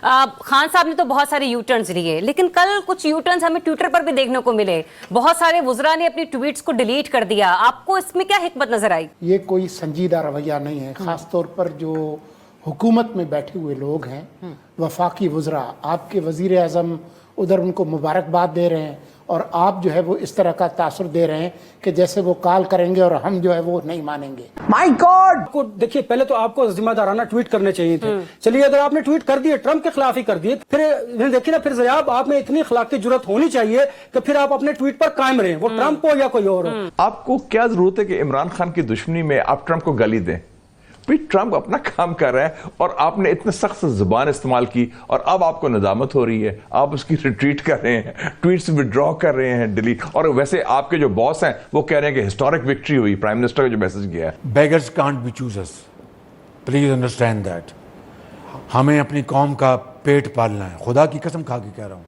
खान साहब ने तो बहुत सारे यू टर्न्स लिए, लेकिन कल कुछ यू टर्न्स हमें ट्विटर पर भी देखने को मिले। बहुत सारे वुज़रा ने अपनी ट्वीट्स को डिलीट कर दिया। आपको इसमें क्या हिकमत नजर आई? ये कोई संजीदा रवैया नहीं है, खास तौर पर जो हुकूमत में बैठे हुए लोग हैं, वफाकी वुज़रा, आपके वज़ीर आज़म उधर उनको मुबारकबाद दे रहे हैं और आप जो है वो इस तरह का तासुर दे रहे हैं कि जैसे वो कॉल करेंगे और हम जो है वो नहीं मानेंगे। My God! को देखिए, पहले तो आपको जिम्मेदाराना ट्वीट करने चाहिए थे। चलिए, अगर आपने ट्वीट कर दिए, ट्रंप के खिलाफ ही कर दिए, फिर देखिए ना, फिर जनाब आप में इतनी अखलाकी जुर्रत होनी चाहिए कि फिर आप अपने ट्वीट पर कायम रहें, वो ट्रंप हो या कोई और हो। आपको क्या जरूरत है कि इमरान खान की दुश्मनी में आप ट्रंप को गाली दें? भाई, ट्रंप अपना काम कर रहा है और आपने इतने सख्त जुबान इस्तेमाल की और अब आपको नदामत हो रही है। आप उसकी रिट्रीट कर रहे हैं, ट्वीट्स विड्रॉ कर रहे हैं, डिलीट। और वैसे आपके जो बॉस हैं वो कह रहे हैं कि हिस्टोरिक विक्ट्री हुई। प्राइम मिनिस्टर का जो मैसेज गया है, beggars can't be choosers, please understand that. हमें अपनी कौम का पेट पालना है, खुदा की कसम खा के कह रहा हूं।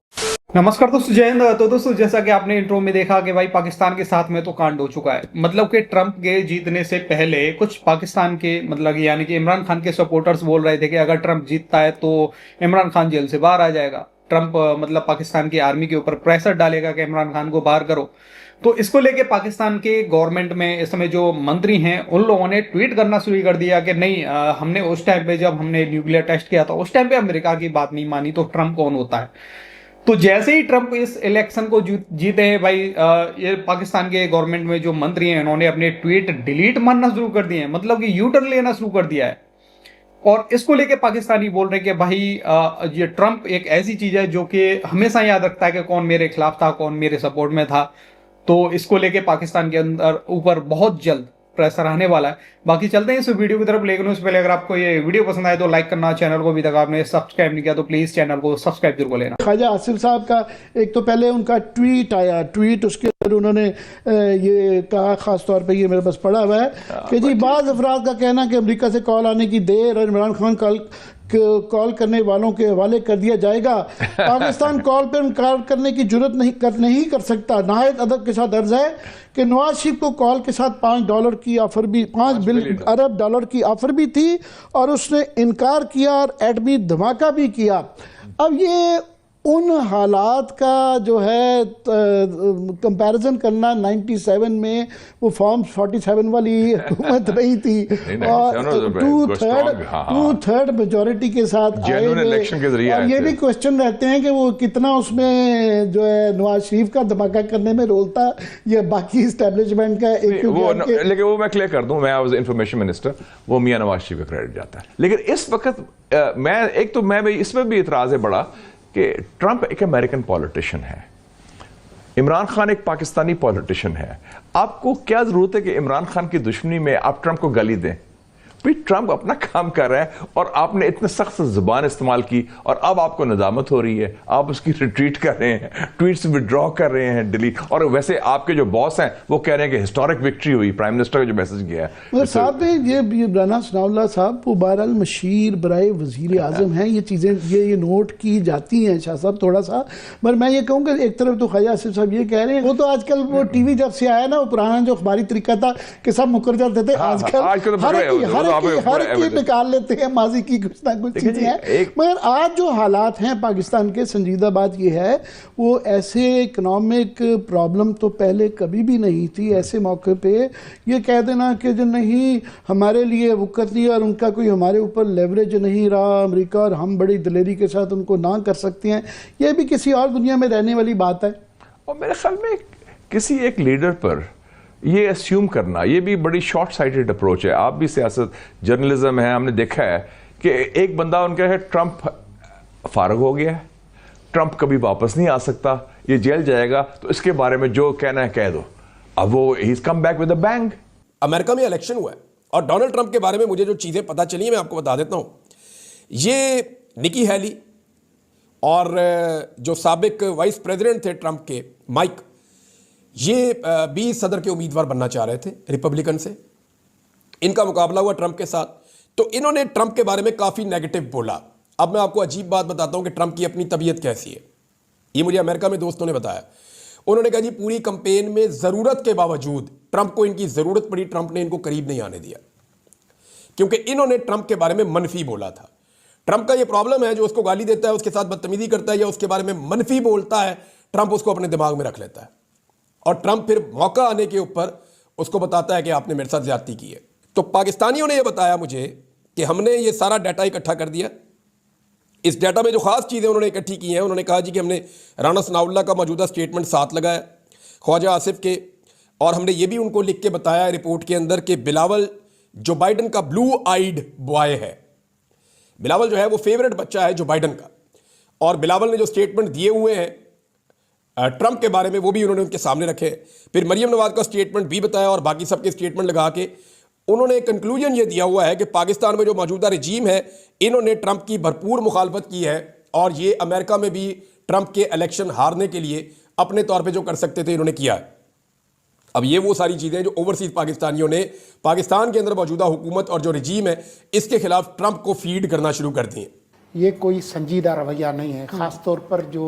नमस्कार दोस्तों, जय हिंद। तो दोस्तों, जैसा कि आपने इंट्रो में देखा कि भाई पाकिस्तान के साथ में तो कांड हो चुका है। मतलब कि ट्रंप के जीतने से पहले कुछ पाकिस्तान के मतलब यानी कि इमरान खान के सपोर्टर्स बोल रहे थे कि अगर ट्रंप जीतता है तो इमरान खान जेल से बाहर आ जाएगा। ट्रंप मतलब पाकिस्तान की आर्मी के ऊपर प्रेशर डालेगा कि इमरान खान को बाहर करो। तो इसको लेके पाकिस्तान के गवर्नमेंट में इस समय जो मंत्री हैं उन लोगों ने ट्वीट करना शुरू कर दिया कि नहीं, हमने उस टाइम पे जब हमने न्यूक्लियर टेस्ट किया था उस टाइम पे अमेरिका की बात नहीं मानी, तो ट्रंप कौन होता है। तो जैसे ही ट्रंप इस इलेक्शन को जीते हैं भाई, ये पाकिस्तान के गवर्नमेंट में जो मंत्री हैं उन्होंने अपने ट्वीट डिलीट मारना शुरू कर दिए हैं, मतलब कि यू टर्न लेना शुरू कर दिया है। और इसको लेके पाकिस्तानी बोल रहे हैं कि भाई ये ट्रंप एक ऐसी चीज है जो कि हमेशा याद रखता है कि कौन मेरे खिलाफ था, कौन मेरे सपोर्ट में था। तो इसको लेके पाकिस्तान के अंदर ऊपर बहुत जल्द प्रेशर आने वाला है। बाकी चलते हैं इस वीडियो की तरफ, लेकिन उससे पहले अगर आपको ये वीडियो पसंद आए तो लाइक करना, चैनल को अभी तक आपने सब्सक्राइब नहीं किया तो प्लीज चैनल को सब्सक्राइब जरूर कर लेना। ख्वाजा आसिफ साहब का एक तो पहले उनका ट्वीट आया, ट्वीट उसके अंदर उन्होंने ये कहा, खास तौर पे ये मेरे पास पड़ा हुआ है कि जी बाज़ अफराद का कहना कि अमेरिका से कॉल आने की देर और इमरान खान कॉल करने वालों के हवाले कर दिया जाएगा। पाकिस्तान कॉल पर इनकार करने की जरूरत नहीं कर सकता। नहायत अदब के साथ अर्ज है कि नवाज शरीफ को कॉल के साथ $5 की ऑफर भी, $5 अरब की ऑफर भी थी और उसने इनकार किया और एटमी धमाका भी किया। अब ये उन हालात का जो है कंपैरिजन करना, 97 में वो फॉर्म 47 वाली हुकूमत नहीं थी और टू थर्ड मेजोरिटी के साथ आए और ये भी क्वेश्चन रहते हैं कि वो कितना उसमें जो है नवाज शरीफ का धमाका करने में रोल था या बाकी इस्टेब्लिशमेंट का। लेकिन वो मैं क्लियर कर दूं, मैं एज इंफॉर्मेशन मिनिस्टर वो मियां नवाज शरीफ का क्रेडिट जाता है। लेकिन इस वक्त मैं इसमें भी इतराज है बड़ा कि ट्रंप एक अमेरिकन पॉलिटिशियन है, इमरान खान एक पाकिस्तानी पॉलिटिशियन है। आपको क्या जरूरत है कि इमरान खान की दुश्मनी में आप ट्रंप को गाली दें? भाई, ट्रंप अपना काम कर रहा है और आपने इतने सख्त जुबान इस्तेमाल की और अब आपको नदामत हो रही है। आप उसकी रिट्रीट कर रहे हैं, ट्वीट्स विड्रॉ कर रहे हैं, डिलीट। और वैसे आपके जो बॉस हैं वो कह रहे हैं कि हिस्टोरिक विक्ट्री हुई। प्राइम मिनिस्टर का जो मैसेज गया है साहब ने, ये राना सनाउल्लाह साहब वो बहरहाल मशीर बराए वजीर आजम हैं, ये चीज़ें ये नोट की जाती हैं शाह साहब थोड़ा सा। पर मैं ये कहूँगा एक तरफ तो ख्वाजा आसिफ साहब ये कह रहे हैं, वो तो आजकल वो टीवी जब से आया ना, वो पुराना जो अखबारी तरीका था कि सब मुकर जाते थे, आजकल हर की निकाल लेते हैं माजी की कुछ ना कुछ चीजें हैं। मगर आज जो हालात हैं पाकिस्तान के, संजीदा बात यह है वो ऐसे इकोनॉमिक प्रॉब्लम तो पहले कभी भी नहीं थी। ऐसे मौके पे ये कह देना कि जो नहीं हमारे लिए वक़्त नहीं और उनका कोई हमारे ऊपर लेवरेज नहीं रहा अमेरिका और हम बड़ी दिलेरी के साथ उनको ना कर सकते हैं, यह भी किसी और दुनिया में रहने वाली बात है। और मेरे ख्याल में किसी एक लीडर पर ये अस्यूम करना, ये भी बड़ी शॉर्ट साइटेड अप्रोच है। आप भी सियासत जर्नलिज्म है, हमने देखा है कि एक बंदा उनका है ट्रंप फारग हो गया है, ट्रंप कभी वापस नहीं आ सकता, ये जेल जाएगा, तो इसके बारे में जो कहना है कह दो। अब वो he is come back with a bang. America में इलेक्शन हुआ है और डोनाल्ड ट्रंप के बारे में मुझे जो चीजें पता चली मैं आपको बता देता हूं। ये निकी हैली और जो साबिक वाइस प्रेसिडेंट थे ट्रंप के, माइक, ये 20 सदर के उम्मीदवार बनना चाह रहे थे रिपब्लिकन से। इनका मुकाबला हुआ ट्रंप के साथ, तो इन्होंने ट्रंप के बारे में काफ़ी नेगेटिव बोला। अब मैं आपको अजीब बात बताता हूं कि ट्रंप की अपनी तबीयत कैसी है। ये मुझे अमेरिका में दोस्तों ने बताया। उन्होंने कहा जी पूरी कंपेन में ज़रूरत के बावजूद ट्रंप को इनकी ज़रूरत पड़ी, ट्रंप ने इनको करीब नहीं आने दिया क्योंकि इन्होंने ट्रंप के बारे में मनफी बोला था। ट्रंप का ये प्रॉब्लम है, जो उसको गाली देता है, उसके साथ बदतमीजी करता है या उसके बारे में मनफी बोलता है, ट्रंप उसको अपने दिमाग में रख लेता है और ट्रंप फिर मौका आने के ऊपर उसको बताता है कि आपने मेरे साथ ज्यादती की है। तो पाकिस्तानियों ने यह बताया मुझे कि हमने ये सारा डाटा इकट्ठा कर दिया। इस डाटा में जो खास चीज़ें उन्होंने इकट्ठी की हैं, उन्होंने कहा जी कि हमने राना सनाउल्लाह का मौजूदा स्टेटमेंट साथ लगाया, ख्वाजा आसिफ के, और हमने ये भी उनको लिख के बताया रिपोर्ट के अंदर कि बिलावल जो बाइडन का ब्लू आइड बॉय है। बिलावल जो है वो फेवरेट बच्चा है जो बाइडन का, और बिलावल ने जो स्टेटमेंट दिए हुए हैं ट्रंप के बारे में वो भी उन्होंने उनके सामने रखे। फिर मरियम नवाज का स्टेटमेंट भी बताया और बाकी सबके स्टेटमेंट लगा के उन्होंने कंक्लूजन ये दिया हुआ है कि पाकिस्तान में जो मौजूदा रजीम है, इन्होंने ट्रंप की भरपूर मुखालफत की है और ये अमेरिका में भी ट्रंप के इलेक्शन हारने के लिए अपने तौर पे जो कर सकते थे इन्होंने किया है। अब ये वो सारी चीज़ें जो ओवरसीज पाकिस्तानियों ने पाकिस्तान के अंदर मौजूदा हुकूमत और जो रजीम है इसके खिलाफ ट्रंप को फीड करना शुरू कर दी है। ये कोई संजीदा रवैया नहीं है, ख़ास तौर पर जो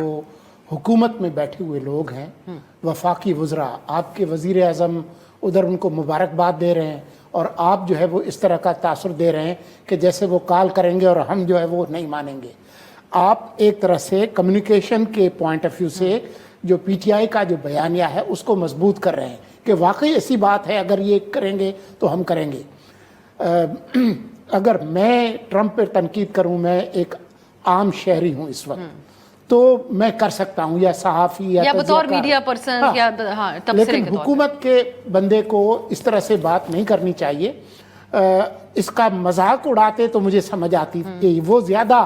हुकूमत में बैठे हुए लोग हैं, वफाकी वज़रा, आपके वज़ीर आज़म उधर उनको मुबारकबाद दे रहे हैं और आप जो है वो इस तरह का तासुर दे रहे हैं कि जैसे वो कॉल करेंगे और हम जो है वो नहीं मानेंगे। आप एक तरह से कम्युनिकेशन के पॉइंट ऑफ व्यू से जो पीटीआई का जो बयानिया है उसको मजबूत कर रहे हैं कि वाकई ऐसी बात है, अगर ये करेंगे तो हम करेंगे। अगर मैं ट्रंप पर तनकीद करूं, मैं एक आम शहरी हूं इस वक्त, तो मैं कर सकता हूं, या सहाफ़ी या बतौर मीडिया पर्सन, हाँ, या तबसरे लेकिन के तौर हुकूमत के बंदे को इस तरह से बात नहीं करनी चाहिए। इसका मजाक उड़ाते तो मुझे समझ आती कि वो ज़्यादा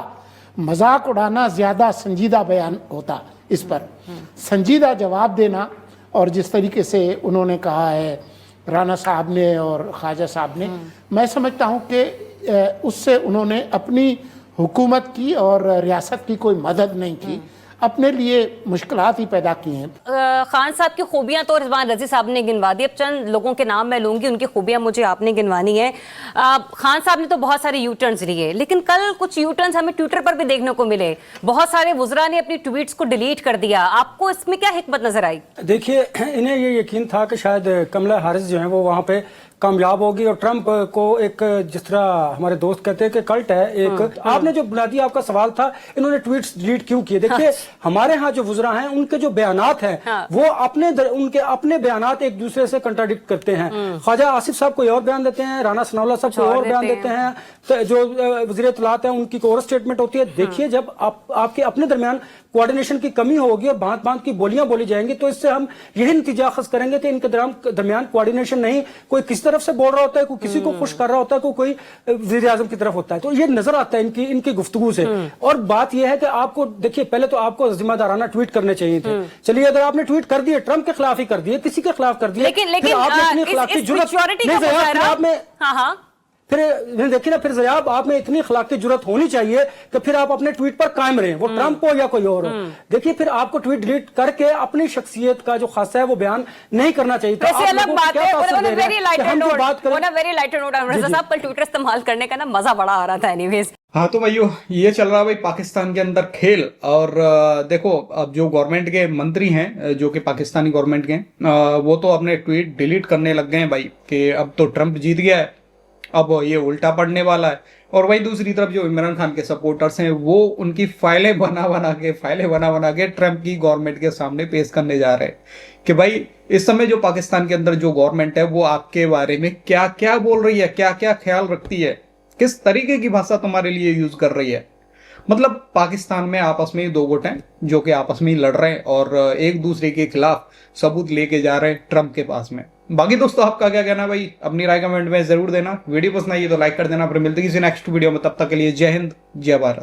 मजाक उड़ाना ज़्यादा संजीदा बयान होता, इस पर संजीदा जवाब देना। और जिस तरीके से उन्होंने कहा है राना साहब ने और ख्वाजा साहब ने, मैं समझता हूँ कि उससे उन्होंने अपनी हुकूमत की और रियासत की कोई मदद नहीं की, अपने लिए मुश्किलात ही पैदा की हैं। खान साहब की खूबियां तो रिजवान रजी साहब ने गिनवा दी, अब चंद लोगों के नाम मैं लूंगी, उनकी खूबियां मुझे आपने गिनवानी है। खान साहब ने तो बहुत सारे यू टर्न्स लिए, लेकिन कल कुछ यू टर्न्स हमें ट्विटर पर भी देखने को मिले। बहुत सारे वुज़रा ने अपनी ट्वीट्स को डिलीट कर दिया। आपको इसमें क्या हिकमत नजर आई? देखिए, इन्हें ये यकीन था कि शायद कमला हारिस जो है वो वहाँ पे कामयाब होगी और ट्रंप को एक, जिस तरह हमारे दोस्त कहते हैं कि कल्ट है एक। आपने जो बुनियादी आपका सवाल था, इन्होंने ट्वीट्स डिलीट क्यों किए? देखिए, हमारे यहाँ जो वुज़रा हैं उनके जो बयानात हैं वो उनके अपने बयानात एक दूसरे से कंट्राडिक्ट करते हैं। ख्वाजा आसिफ साहब कोई और बयान देते हैं, राना सनाउल्लाह साहब कोई और बयान देते हैं, तो जो वज़ीर इत्तलात है उनकी कोई और स्टेटमेंट होती है। देखिए, जब आपके अपने दरमियान कोऑर्डिनेशन की कमी होगी और बात बात की बोलियां बोली जाएंगी, तो इससे हम यही नतीजा अखज़ करेंगे कि इनके दरमियान कोऑर्डिनेशन नहीं, कोई किसी तरफ से बोल रहा होता है, कोई किसी को खुश कर रहा होता है, कोई वज़ीर आज़म की तरफ होता है। तो ये नजर आता है इनकी गुफ्तगू से। और बात यह है कि आपको देखिए, पहले तो आपको जिम्मेदाराना ट्वीट करने चाहिए थे। चलिए, अगर आपने ट्वीट कर दिए, ट्रंप के खिलाफ ही कर दिए, किसी के खिलाफ कर दिए, लेकिन फिर देखिए ना, फिर जयाब आप में इतनी अखलाकी जुर्रत होनी चाहिए कि फिर आप अपने ट्वीट पर कायम रहें, वो ट्रंप हो या कोई और हो। देखिए, फिर आपको ट्वीट डिलीट करके अपनी शख्सियत का जो खासा है वो बयान नहीं करना चाहिए। तो अलग बात है, वेरी लाइटर नोट साहब, कल ट्विटर इस्तेमाल करने का ना मजा बड़ा आ रहा था। एनीवेज, हाँ तो भाइयों, ये चल रहा है भाई पाकिस्तान के अंदर खेल। और देखो, अब जो गवर्नमेंट के मंत्री हैं, जो कि पाकिस्तानी गवर्नमेंट के, वो तो अपने ट्वीट डिलीट करने लग गए हैं भाई, कि अब तो ट्रंप जीत गया है, अब ये उल्टा पड़ने वाला है। और वहीं दूसरी तरफ जो इमरान खान के सपोर्टर्स हैं वो उनकी फाइलें बना बना के ट्रंप की गवर्नमेंट के सामने पेश करने जा रहे हैं कि भाई इस समय जो पाकिस्तान के अंदर जो गवर्नमेंट है वो आपके बारे में क्या क्या बोल रही है, क्या क्या ख्याल रखती है, किस तरीके की भाषा तुम्हारे लिए यूज कर रही है। मतलब पाकिस्तान में आपस में दो गुट हैं जो कि आपस में ही लड़ रहे हैं और एक दूसरे के खिलाफ सबूत लेके जा रहे हैं ट्रंप के पास में। बाकी दोस्तों, आपका क्या कहना भाई? अपनी राय कमेंट में जरूर देना। वीडियो पसंद आई तो लाइक कर देना। फिर मिलते हैं किसी नेक्स्ट वीडियो में, तब तक के लिए जय हिंद, जय भारत।